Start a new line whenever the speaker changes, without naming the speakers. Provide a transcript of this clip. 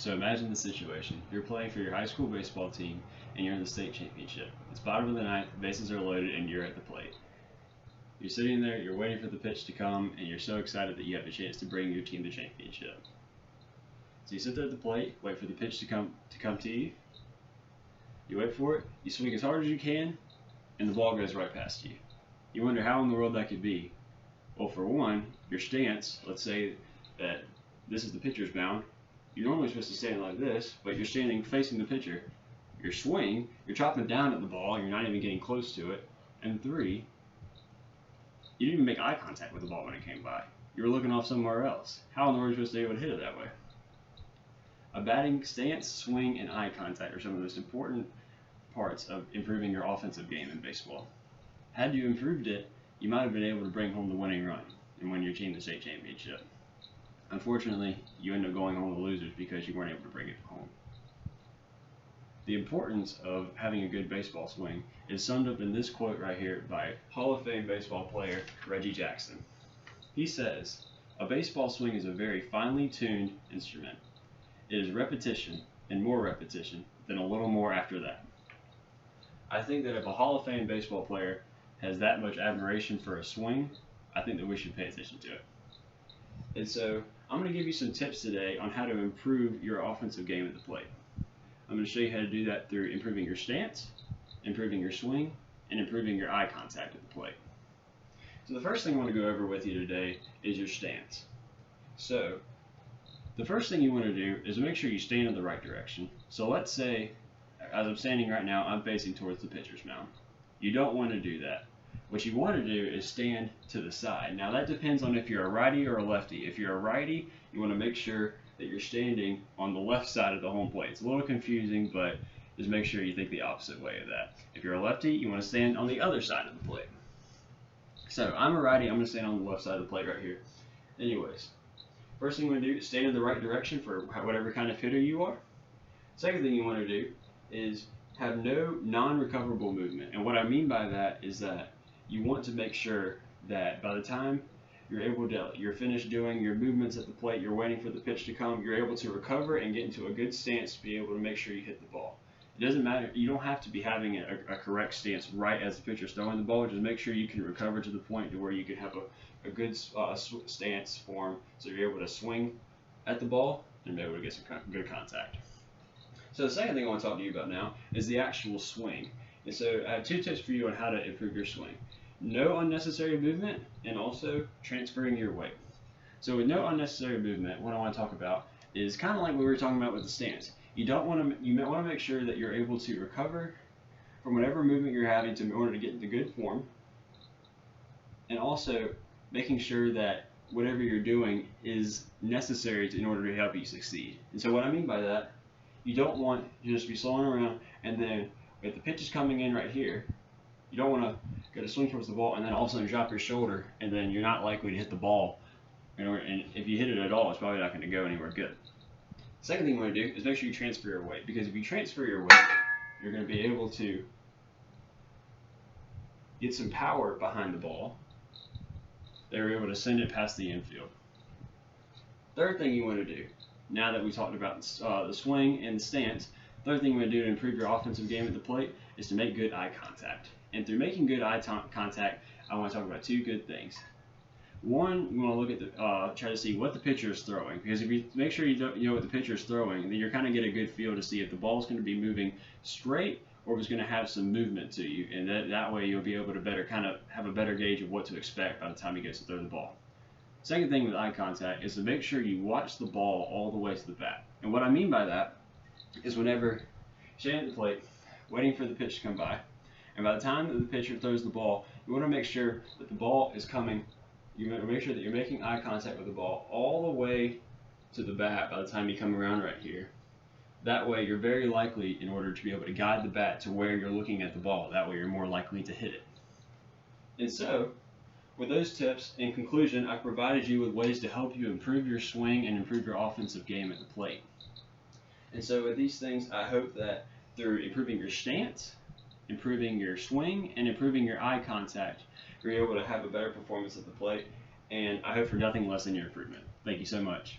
So imagine the situation. You're playing for your high school baseball team and you're in the state championship. It's bottom of the ninth, bases are loaded, and you're at the plate. You're sitting there, you're waiting for the pitch to come, and you're so excited that you have a chance to bring your team the championship. So you sit there at the plate, wait for the pitch to come to you. You wait for it, you swing as hard as you can, and the ball goes right past you. You wonder how in the world that could be. Well, for one, your stance, let's say that this is the pitcher's mound. You're normally supposed to stand like this, but you're standing facing the pitcher. Your swing, you're chopping down at the ball, and you're not even getting close to it. And three, you didn't even make eye contact with the ball when it came by. You were looking off somewhere else. How in the world are you supposed to be able to hit it that way? A batting stance, swing, and eye contact are some of the most important parts of improving your offensive game in baseball. Had you improved it, you might have been able to bring home the winning run and win your team the state championship. Unfortunately, you end up going home the losers because you weren't able to bring it home. The importance of having a good baseball swing is summed up in this quote right here by Hall of Fame baseball player Reggie Jackson. He says, "A baseball swing is a very finely tuned instrument. It is repetition and more repetition, then a little more after that." I think that if a Hall of Fame baseball player has that much admiration for a swing, I think that we should pay attention to it. And so I'm going to give you some tips today on how to improve your offensive game at the plate. I'm going to show you how to do that through improving your stance, improving your swing, and improving your eye contact at the plate. So the first thing I want to go over with you today is your stance. So the first thing you want to do is make sure you stand in the right direction. So let's say, as I'm standing right now, I'm facing towards the pitcher's mound. You don't want to do that. What you want to do is stand to the side. Now that depends on if you're a righty or a lefty. If you're a righty, you want to make sure that you're standing on the left side of the home plate. It's a little confusing, but just make sure you think the opposite way of that. If you're a lefty, you want to stand on the other side of the plate. So I'm a righty, I'm going to stand on the left side of the plate right here. Anyways, first thing you want to do is stand in the right direction for whatever kind of hitter you are. Second thing you want to do is have no non-recoverable movement. And what I mean by that is that you want to make sure that by the time you're finished doing your movements at the plate, you're waiting for the pitch to come, you're able to recover and get into a good stance to be able to make sure you hit the ball. It doesn't matter, you don't have to be having a correct stance right as the pitcher's throwing the ball, just make sure you can recover to the point to where you can have a good stance form so you're able to swing at the ball and be able to get some good contact. So the second thing I want to talk to you about now is the actual swing. And so I have two tips for you on how to improve your swing. No unnecessary movement, and also transferring your weight. So with no unnecessary movement, what I want to talk about is kind of like what we were talking about with the stance. You want to make sure that you're able to recover from whatever movement you're having in order to get into good form, and also making sure that whatever you're doing is necessary in order to help you succeed. And so what I mean by that, you don't want to just be slowing around and then if the pitch is coming in right here, you don't want to go to swing towards the ball and then all of a sudden drop your shoulder and then you're not likely to hit the ball. And if you hit it at all, it's probably not going to go anywhere good. Second thing you want to do is make sure you transfer your weight, because if you transfer your weight, you're going to be able to get some power behind the ball. They're able to send it past the infield. Third thing you want to do, now that we talked about the swing and the stance, third thing you want to do to improve your offensive game at the plate is to make good eye contact. And through making good eye contact, I want to talk about two good things. One, you want to look at try to see what the pitcher is throwing, because if you make sure you know what the pitcher is throwing, then you're kind of get a good feel to see if the ball is going to be moving straight or if it's going to have some movement to you, and that way you'll be able to have a better gauge of what to expect by the time he gets to throw the ball. Second thing with eye contact is to make sure you watch the ball all the way to the bat. And what I mean by that is whenever you're standing at the plate, waiting for the pitch to come by, and by the time that the pitcher throws the ball, you want to make sure that the ball is coming. You want to make sure that you're making eye contact with the ball all the way to the bat by the time you come around right here. That way you're very likely, in order to be able to guide the bat to where you're looking at the ball, that way you're more likely to hit it. And so, with those tips, in conclusion, I've provided you with ways to help you improve your swing and improve your offensive game at the plate. And so with these things, I hope that through improving your stance, improving your swing, and improving your eye contact, you're able to have a better performance at the plate, and I hope for nothing less than your improvement. Thank you so much.